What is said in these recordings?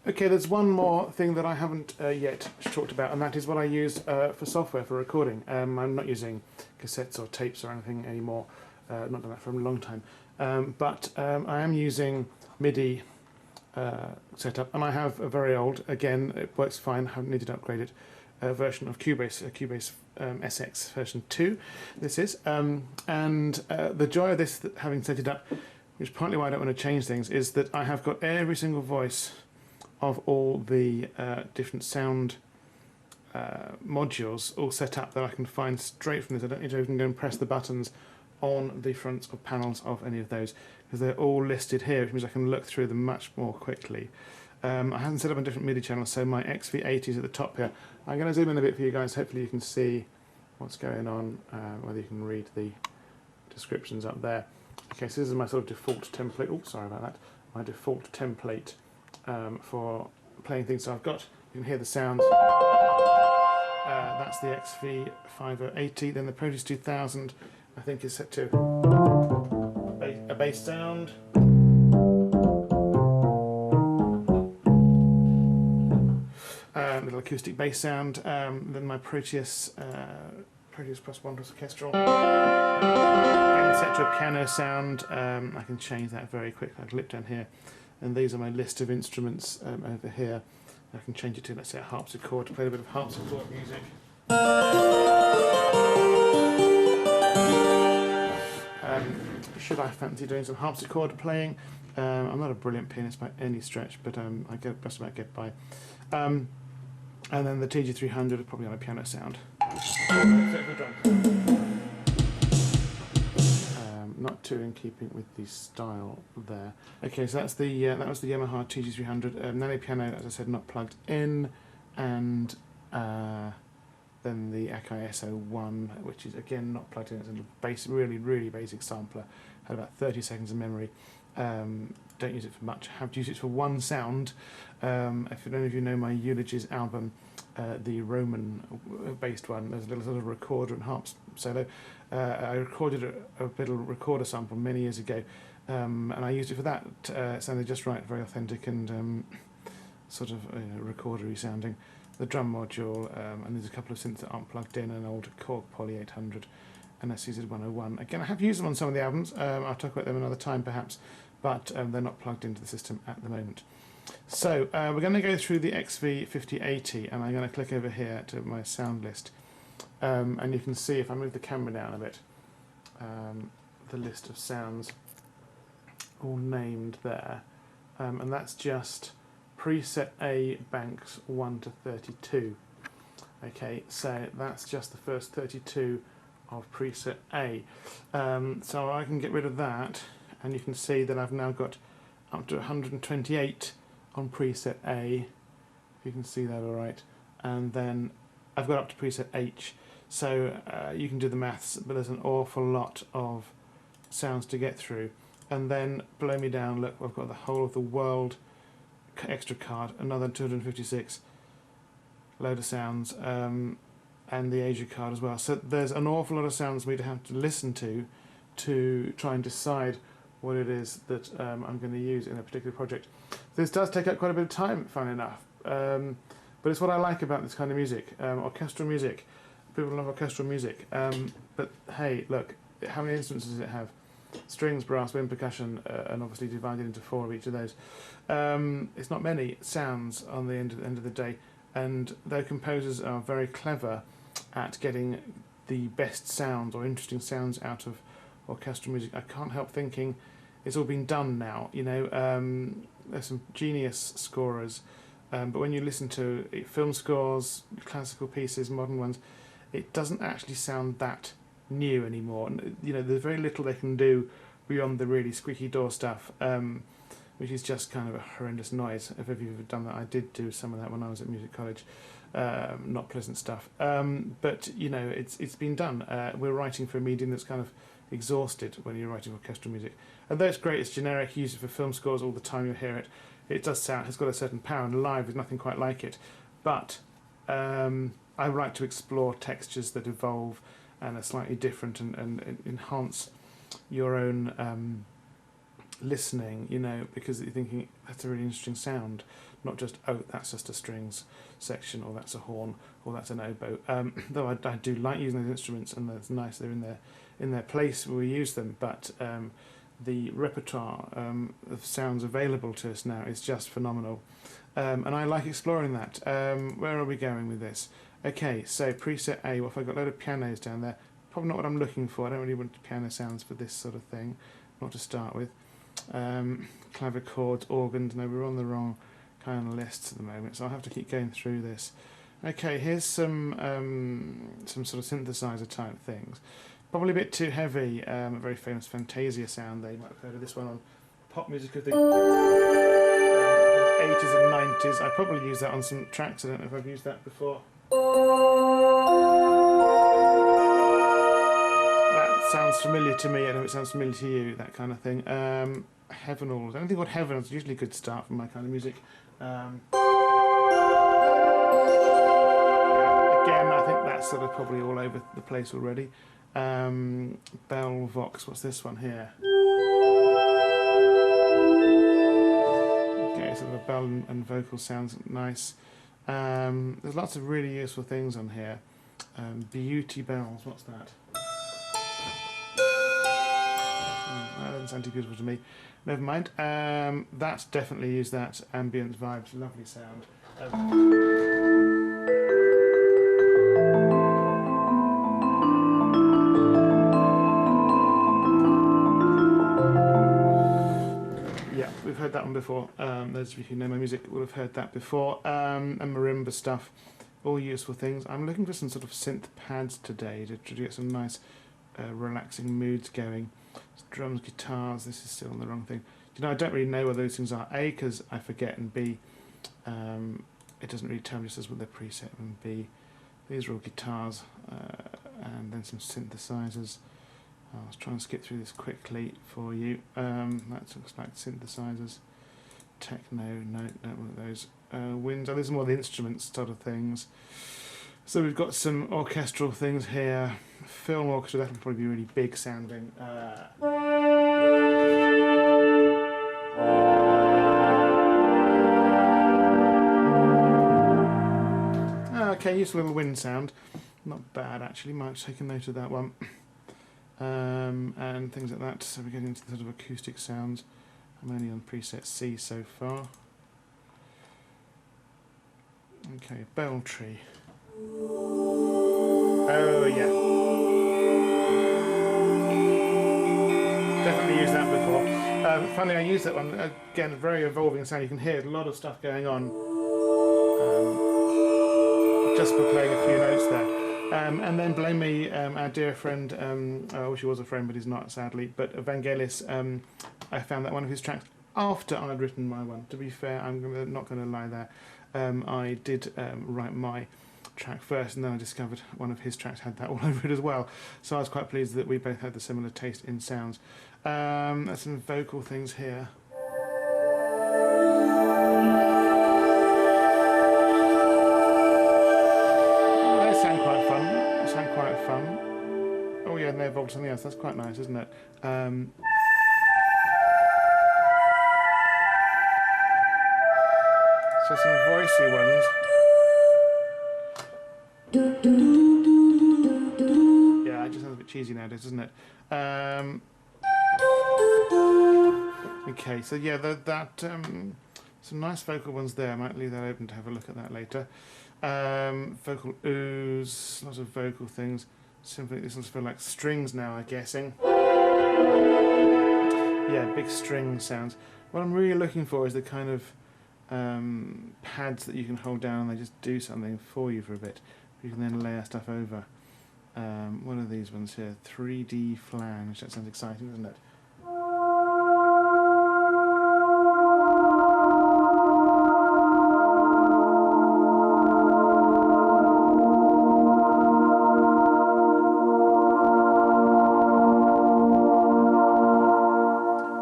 Okay, there's one more thing that I haven't yet talked about, and that is what I use for software for recording. I'm not using cassettes or tapes or anything anymore. Not done that for a long time. But I am using MIDI setup, and I have a very old, again, it works fine, haven't needed to upgrade it, version of Cubase, Cubase SX version 2, this is. And the joy of this, having set it up, which is partly why I don't want to change things, is that I have got every single voice of all the different sound modules all set up that I can find straight from this. I don't need to even go and press the buttons on the fronts or panels of any of those, because they're all listed here, which means I can look through them much more quickly. I haven't set up a different MIDI channel, so my XV80 is at the top here. I'm going to zoom in a bit for you guys, hopefully you can see what's going on, whether you can read the descriptions up there. Okay, so this is my sort of default template. Oh, sorry about that. My default template for playing things. So I've got, you can hear the sounds. That's the XV5080. Then the Proteus 2000, I think, is set to a bass sound. Little acoustic bass sound. Then my Proteus Plus One Plus Orchestral. Again, set to a piano sound. I can change that very quickly. I click down here, and these are my list of instruments over here. I can change it to, let's say, a harpsichord to play a bit of harpsichord music. Should I fancy doing some harpsichord playing? I'm not a brilliant pianist by any stretch, but I just about get by. And then the TG300 is probably on a piano sound. Not too in keeping with the style there. Okay, so that's the that was the Yamaha TG300. Nano piano, as I said, not plugged in, and then the Akai SO1, which is again not plugged in. It's a really basic sampler. Had about 30 seconds of memory. Don't use it for much. I have to use it for one sound. If any of you know my Eulogies album, the Roman-based one, there's a little sort of recorder and harp solo. I recorded a little recorder sample many years ago, and I used it for that. It sounded just right, very authentic and sort of recordery sounding. The drum module, and there's a couple of synths that aren't plugged in, an old Korg Poly 800 and a CZ101. Again, I have used them on some of the albums. I'll talk about them another time perhaps, but they're not plugged into the system at the moment. So we're going to go through the XV5080, and I'm going to click over here to my sound list, and you can see, if I move the camera down a bit, the list of sounds all named there, and that's just preset A banks 1 to 32. Okay, so that's just the first 32 of preset A. So I can get rid of that, and you can see that I've now got up to 128 on preset A, if you can see that all right, and then I've got up to preset H, so you can do the maths, but there's an awful lot of sounds to get through. And then below me down, look, I've got the whole of the world extra card, another 256 load of sounds, and the Asia card as well. So there's an awful lot of sounds we'd have to listen to try and decide what it is that I'm going to use in a particular project. This does take up quite a bit of time, fun enough, but it's what I like about this kind of music, orchestral music. People love orchestral music, but hey, look, how many instruments does it have? Strings, brass, wind, percussion, and obviously divided into 4 of each of those. It's not many sounds on the end of the day, and though composers are very clever at getting the best sounds or interesting sounds out of orchestral music, I can't help thinking it's all been done now. There's some genius scorers, but when you listen to film scores, classical pieces, modern ones, it doesn't actually sound that new anymore. And there's very little they can do beyond the really squeaky door stuff, which is just kind of a horrendous noise. If you've ever done that, I did do some of that when I was at music college. Not pleasant stuff, but it's been done. We're writing for a medium that's kind of exhausted when you're writing orchestral music. Although it's great, it's generic, you use it for film scores all the time, you hear it. It does sound, it's got a certain power, and live there's nothing quite like it. But I like to explore textures that evolve and are slightly different and enhance your own listening, you know, because you're thinking that's a really interesting sound, not just, oh, that's just a strings section, or that's a horn, or that's an oboe. Though I do like using those instruments, and it's nice they're in their place where we use them, but the repertoire of sounds available to us now is just phenomenal, and I like exploring that. Where are we going with this? Okay, so preset A, what if I've got a load of pianos down there? Probably not what I'm looking for. I don't really want piano sounds for this sort of thing, not to start with. Clavichords, organs, no, we're on the wrong kind of lists at the moment, so I'll have to keep going through this. Okay, here's some sort of synthesizer type things. Probably a bit too heavy, a very famous Fantasia sound. They might have heard of this one on pop music of the 80s and 90s. I probably used that on some tracks. I don't know if I've used that before. That sounds familiar to me. I know it sounds familiar to you, that kind of thing. Heavenals. I don't think what Heavenals is usually a good start for my kind of music. Again, I think that's sort of probably all over the place already. Bell Vox, what's this one here? Okay, sort of a bell and vocal sounds nice. There's lots of really useful things on here. Beauty bells, what's that? That doesn't sound too beautiful to me. Never mind. That's definitely used that. Ambient vibes, lovely sound. Yeah, we've heard that one before. Those of you who know my music will have heard that before. And marimba stuff, all useful things. I'm looking for some sort of synth pads today to get some nice relaxing moods going. Drums, guitars, this is still on the wrong thing. You know, I don't really know what those things are. A, because I forget, and B, it doesn't really tell me, just says what they're preset, and B, these are all guitars, and then some synthesizers. I'll try and skip through this quickly for you. That looks like synthesizers. Techno, no, don't want those. Winds, these are more the instruments sort of things. So we've got some orchestral things here. Film orchestra, that will probably be really big sounding. Okay, useful little wind sound. Not bad actually, might take a note of that one. And things like that, so we get into the sort of acoustic sounds. I'm only on preset C so far. Okay, bell tree. Oh yeah. Definitely used that before. Funny, I used that one, again, a very evolving sound. You can hear a lot of stuff going on just for playing a few notes there. And then blame me, our dear friend, I wish he was a friend but he's not sadly, but Vangelis, I found that one of his tracks after I'd written my one. To be fair, I'm not going to lie there. I did write my track first, and then I discovered one of his tracks had that all over it as well. So I was quite pleased that we both had the similar taste in sounds. There's some vocal things here. They sound quite fun. They sound quite fun. Oh yeah, and they're involved something else. That's quite nice, isn't it? So some voicey ones. Yeah, it just sounds a bit cheesy nowadays, doesn't it? Okay, so yeah, some nice vocal ones there. I might leave that open to have a look at that later. Vocal ooze, lots of vocal things. Simply, this one's feel like strings now, I'm guessing. Yeah, big string sounds. What I'm really looking for is the kind of pads that you can hold down and they just do something for you for a bit. You can then layer stuff over. What are these ones here? 3D flange. That sounds exciting, doesn't it?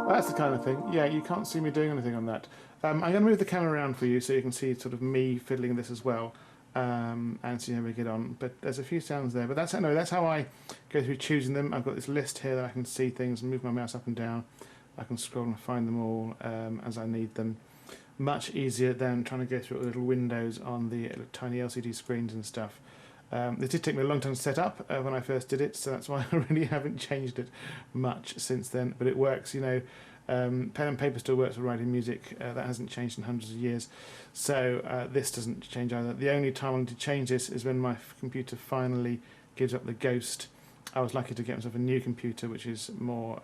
That's the kind of thing. Yeah, you can't see me doing anything on that. I'm going to move the camera around for you so you can see sort of me fiddling this as well. And see how we get on. But there's a few sounds there. But that's how I go through choosing them. I've got this list here that I can see things and move my mouse up and down. I can scroll and find them all as I need them. Much easier than trying to go through little windows on the tiny LCD screens and stuff. It did take me a long time to set up when I first did it, so that's why I really haven't changed it much since then. But it works, you know. Pen and paper still works for writing music. That hasn't changed in hundreds of years. So this doesn't change either. The only time I need to change this is when my computer finally gives up the ghost. I was lucky to get myself a new computer, which is more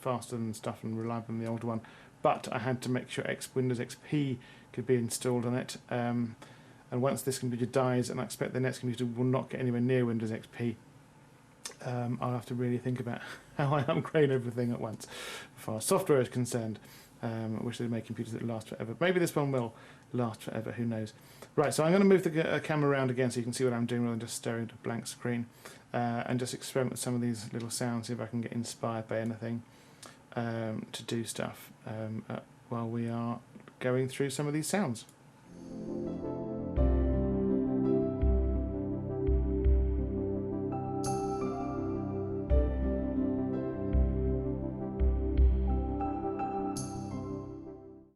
faster and stuff and reliable than the old one. But I had to make sure Windows XP could be installed on it. And once this computer dies, and I expect the next computer will not get anywhere near Windows XP, I'll have to really think about how I upgrade everything at once. As far as software is concerned, I wish they'd make computers that last forever. Maybe this one will last forever, who knows. Right, so I'm going to move the camera around again so you can see what I'm doing rather than just staring at a blank screen. And just experiment with some of these little sounds, see if I can get inspired by anything to do stuff while we are going through some of these sounds.